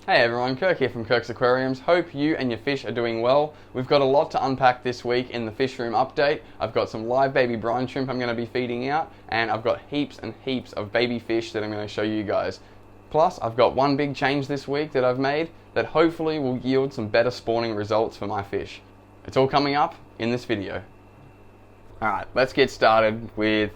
Hey everyone, Kirk here from Kirk's Aquariums. Hope you and your fish are doing well. We've got a lot to unpack this week in the fish room update. I've got some live baby brine shrimp I'm going to be feeding out, and I've got heaps and heaps of baby fish that I'm going to show you guys. Plus, I've got one big change this week that I've made that hopefully will yield some better spawning results for my fish. It's all coming up in this video. Alright, let's get started with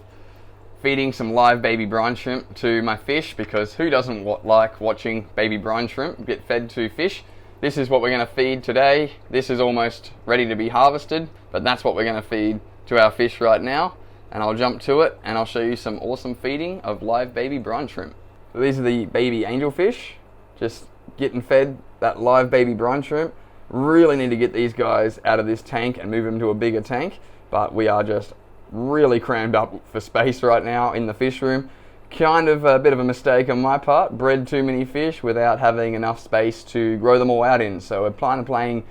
feeding some live baby brine shrimp to my fish, because who doesn't like watching baby brine shrimp get fed to fish? This is what we're going to feed today. This is almost ready to be harvested, but that's what we're going to feed to our fish right now. And I'll jump to it and I'll show you some awesome feeding of live baby brine shrimp. So these are the baby angelfish, just getting fed that live baby brine shrimp. Really need to get these guys out of this tank and move them to a bigger tank, but we are just really crammed up for space right now in the fish room. Kind of a bit of a mistake on my part, bred too many fish without having enough space to grow them all out in. So we're planning playing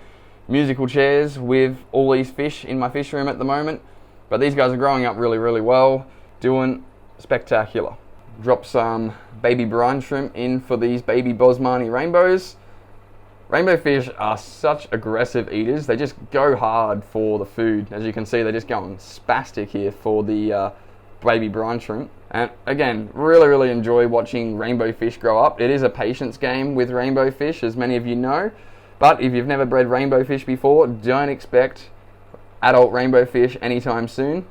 musical chairs with all these fish in my fish room at the moment. But these guys are growing up really well, doing spectacular. Drop some baby brine shrimp in for these baby Bosmani rainbows. Rainbow fish are such aggressive eaters. They just go hard for the food. As you can see, they're just going spastic here for the baby brine shrimp. And again, really enjoy watching rainbow fish grow up. It is a patience game with rainbow fish, as many of you know. But if you've never bred rainbow fish before, don't expect adult rainbow fish anytime soon.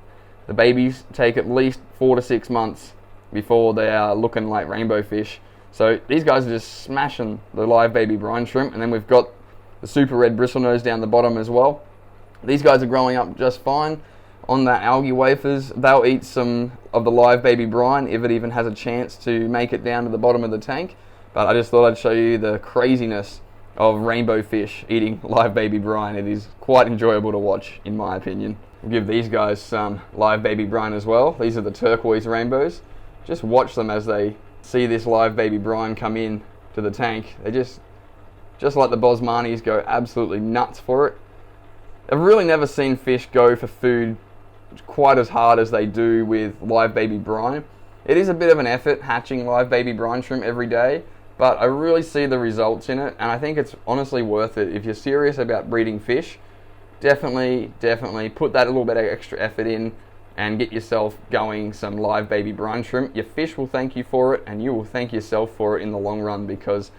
The babies take at least 4 to 6 months before they are looking like rainbow fish. So these guys are just smashing the live baby brine shrimp, and then we've got the super red bristlenose down the bottom as well. These guys are growing up just fine on that algae wafers. They'll eat some of the live baby brine if it even has a chance to make it down to the bottom of the tank. But I just thought I'd show you the craziness of rainbow fish eating live baby brine. It is quite enjoyable to watch, in my opinion. I'll give these guys some live baby brine as well. These are the turquoise rainbows. Just watch them as they see this live baby brine come in to the tank. They just like the Bosmanis, go absolutely nuts for it. I've really never seen fish go for food quite as hard as they do with live baby brine. It is a bit of an effort hatching live baby brine shrimp every day, but I really see the results in it, and I think it's honestly worth it. If you're serious about breeding fish, definitely put that little bit of extra effort in and get yourself going some live baby brine shrimp. Your fish will thank you for it, and you will thank yourself for it in the long run, because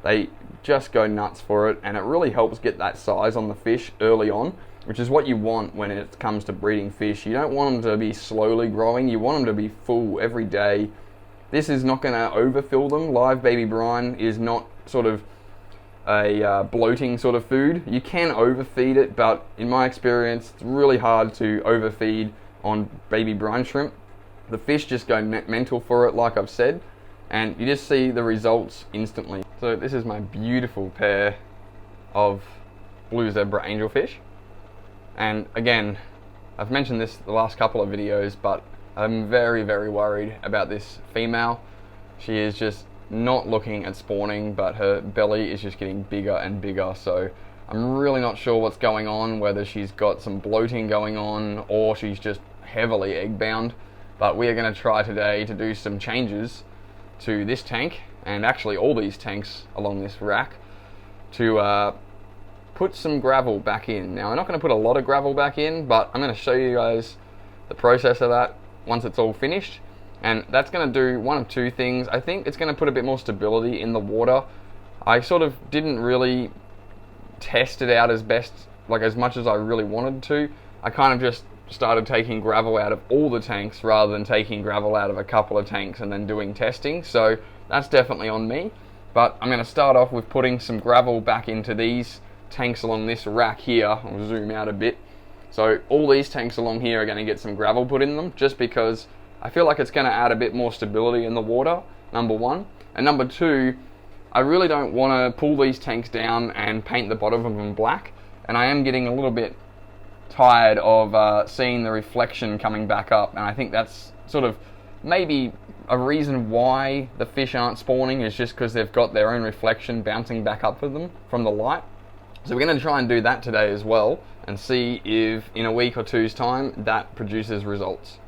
they just go nuts for it, and it really helps get that size on the fish early on, which is what you want when it comes to breeding fish. You don't want them to be slowly growing, you want them to be full every day. This is not going to overfill them. Live baby brine is not sort of a bloating sort of food. You can overfeed it, but in my experience, it's really hard to overfeed on baby brine shrimp. The fish just go mental for it, like I've said, and you just see the results instantly. So this is my beautiful pair of blue zebra angelfish, and again, I've mentioned this the last couple of videos, but I'm very worried about this female. She is just not looking at spawning, but her belly is just getting bigger and bigger, so I'm really not sure what's going on, whether she's got some bloating going on or she's just heavily egg bound. But we are going to try today to do some changes to this tank, and actually all these tanks along this rack, to put some gravel back in. Now I'm not going to put a lot of gravel back in, but I'm going to show you guys the process of that once it's all finished. And that's going to do one of two things. I think it's going to put a bit more stability in the water. I sort of didn't really test it out as much as I really wanted to. I kind of just started taking gravel out of all the tanks rather than taking gravel out of a couple of tanks and then doing testing. So that's definitely on me. But I'm going to start off with putting some gravel back into these tanks along this rack here. I'll zoom out a bit. So all these tanks along here are going to get some gravel put in them, just because I feel like it's going to add a bit more stability in the water, number one. And number two, I really don't want to pull these tanks down and paint the bottom of them black, and I am getting a little bit tired of seeing the reflection coming back up, and I think that's sort of maybe a reason why the fish aren't spawning, is just because they've got their own reflection bouncing back up with them from the light. So we're going to try and do that today as well, and see if in a week or two's time that produces results.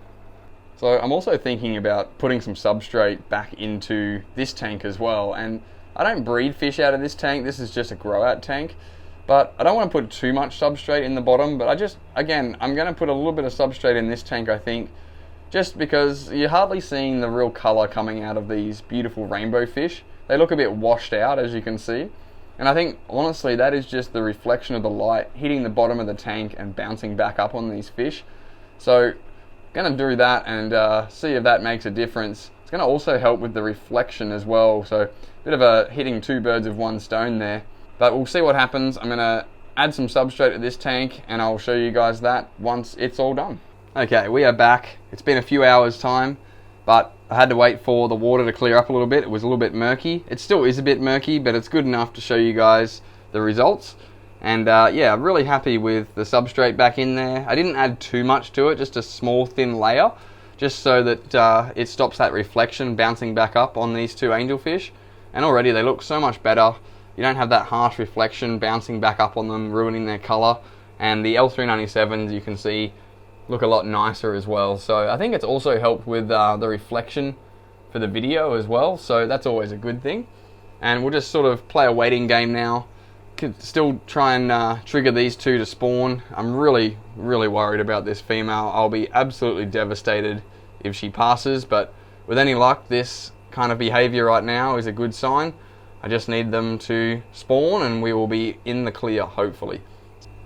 So I'm also thinking about putting some substrate back into this tank as well, and I don't breed fish out of this tank. This is just a grow out tank. But I don't want to put too much substrate in the bottom, but again, I'm going to put a little bit of substrate in this tank, I think, just because you're hardly seeing the real color coming out of these beautiful rainbow fish. They look a bit washed out, as you can see. And I think, honestly, that is just the reflection of the light hitting the bottom of the tank and bouncing back up on these fish. So, going to do that and see if that makes a difference. It's going to also help with the reflection as well. So, a bit of a hitting two birds with one stone there. But we'll see what happens. I'm going to add some substrate to this tank and I'll show you guys that once it's all done. Okay, we are back. It's been a few hours time, but I had to wait for the water to clear up a little bit. It was a little bit murky. It still is a bit murky, but it's good enough to show you guys the results. And yeah, I'm really happy with the substrate back in there. I didn't add too much to it, just a small thin layer, just so that it stops that reflection bouncing back up on these two angelfish. And already they look so much better. You don't have that harsh reflection bouncing back up on them, ruining their color. And the L397s, you can see, look a lot nicer as well. So I think it's also helped with the reflection for the video as well. So that's always a good thing. And we'll just sort of play a waiting game now. Could still try and trigger these two to spawn. I'm really worried about this female. I'll be absolutely devastated if she passes. But with any luck, this kind of behavior right now is a good sign. I just need them to spawn and we will be in the clear, hopefully.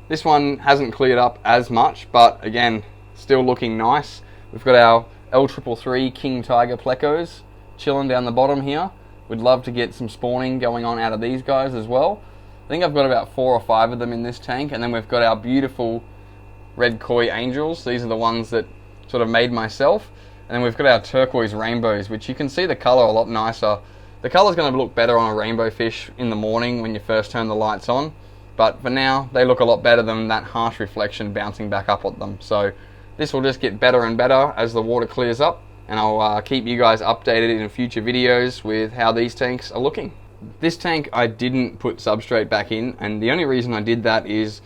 This one hasn't cleared up as much, but again, still looking nice. We've got our L333 King Tiger plecos chilling down the bottom here. We'd love to get some spawning going on out of these guys as well. I think I've got about 4 or 5 of them in this tank, and then we've got our beautiful red koi angels. These are the ones that sort of made myself. And then we've got our turquoise rainbows, which you can see the color a lot nicer. The color's going to look better on a rainbow fish in the morning when you first turn the lights on. But for now, they look a lot better than that harsh reflection bouncing back up at them. So this will just get better and better as the water clears up. And I'll keep you guys updated in future videos with how these tanks are looking. This tank I didn't put substrate back in. And the only reason I did that is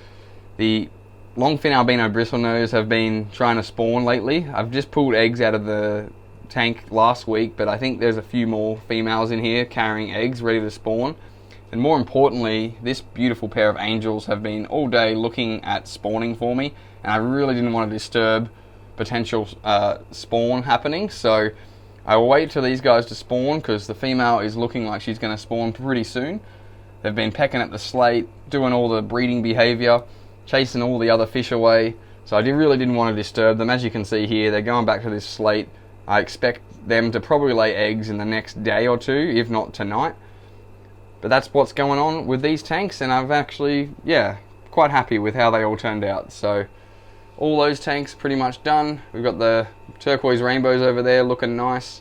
the longfin albino bristlenose have been trying to spawn lately. I've just pulled eggs out of the tank last week, but I think there's a few more females in here carrying eggs ready to spawn. And more importantly, this beautiful pair of angels have been all day looking at spawning for me, and I really didn't want to disturb potential spawn happening, so I will wait till these guys to spawn because the female is looking like she's going to spawn pretty soon. They've been pecking at the slate, doing all the breeding behavior, chasing all the other fish away, so I really didn't want to disturb them. As you can see here, they're going back to this slate. I expect them to probably lay eggs in the next day or two, if not tonight. But that's what's going on with these tanks, and I've actually, yeah, quite happy with how they all turned out. So all those tanks pretty much done. We've got the turquoise rainbows over there looking nice.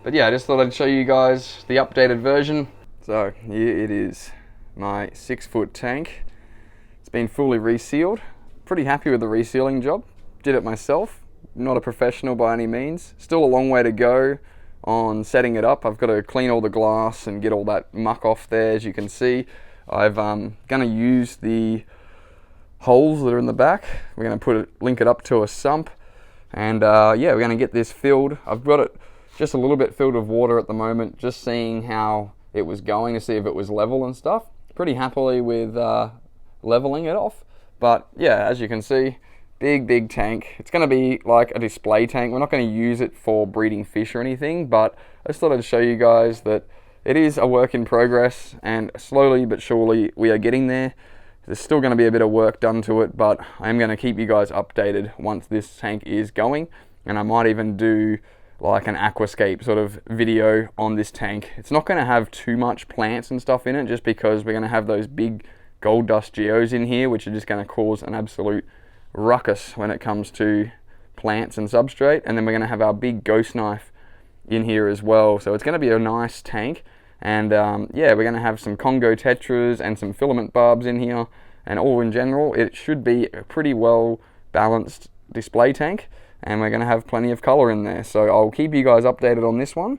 But yeah, I just thought I'd show you guys the updated version. So here it is, my 6-foot tank. It's been fully resealed. Pretty happy with the resealing job. Did it myself. Not a professional by any means. Still a long way to go on setting it up. I've got to clean all the glass and get all that muck off there. As you can see, I've going to use the holes that are in the back. We're going to link it up to a sump, and yeah, we're going to get this filled. I've got it just a little bit filled with water at the moment, just seeing how it was going to see if it was level and stuff. Pretty happily with leveling it off, but yeah, as you can see, big tank. It's going to be like a display tank. We're not going to use it for breeding fish or anything, but I just thought I'd show you guys that it is a work in progress, and slowly but surely we are getting there. There's still going to be a bit of work done to it, but I'm going to keep you guys updated once this tank is going, and I might even do like an aquascape sort of video on this tank. It's not going to have too much plants and stuff in it, just because we're going to have those big gold dust geos in here, which are just going to cause an absolute ruckus when it comes to plants and substrate. And then we're going to have our big ghost knife in here as well, so it's going to be a nice tank. And yeah, we're going to have some Congo tetras and some filament barbs in here, and all in general it should be a pretty well balanced display tank, and we're going to have plenty of color in there. So I'll keep you guys updated on this one,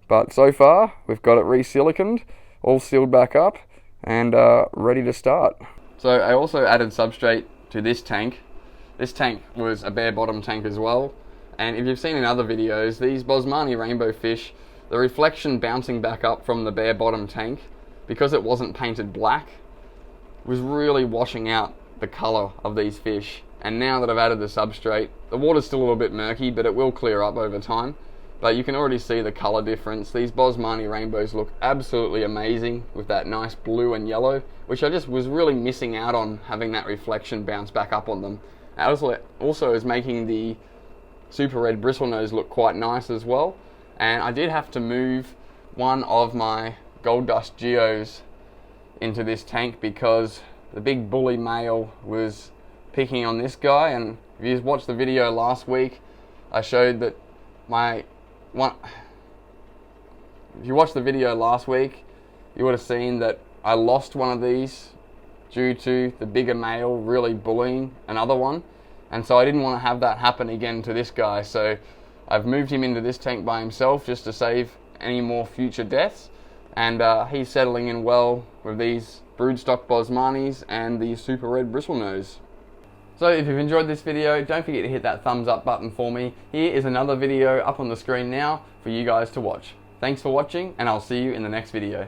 but so far we've got it re-siliconed, all sealed back up, and ready to start. So I also added substrate to this tank. This tank was a bare bottom tank as well, and if you've seen in other videos, these Bosmani rainbow fish, the reflection bouncing back up from the bare bottom tank because it wasn't painted black, was really washing out the colour of these fish. And now that I've added the substrate, the water's still a little bit murky, but it will clear up over time. But you can already see the colour difference. These Bosmani rainbows look absolutely amazing with that nice blue and yellow, which I just was really missing out on, having that reflection bounce back up on them. And also is making the super red bristlenose look quite nice as well. And I did have to move one of my gold dust geos into this tank because the big bully male was picking on this guy. And if you watched the video last week, I showed that if you watched the video last week, you would have seen that I lost one of these due to the bigger male really bullying another one. And so I didn't want to have that happen again to this guy. So I've moved him into this tank by himself just to save any more future deaths. And he's settling in well with these broodstock Bosmanis and the super red bristlenose. So if you've enjoyed this video, don't forget to hit that thumbs up button for me. Here is another video up on the screen now for you guys to watch. Thanks for watching, and I'll see you in the next video.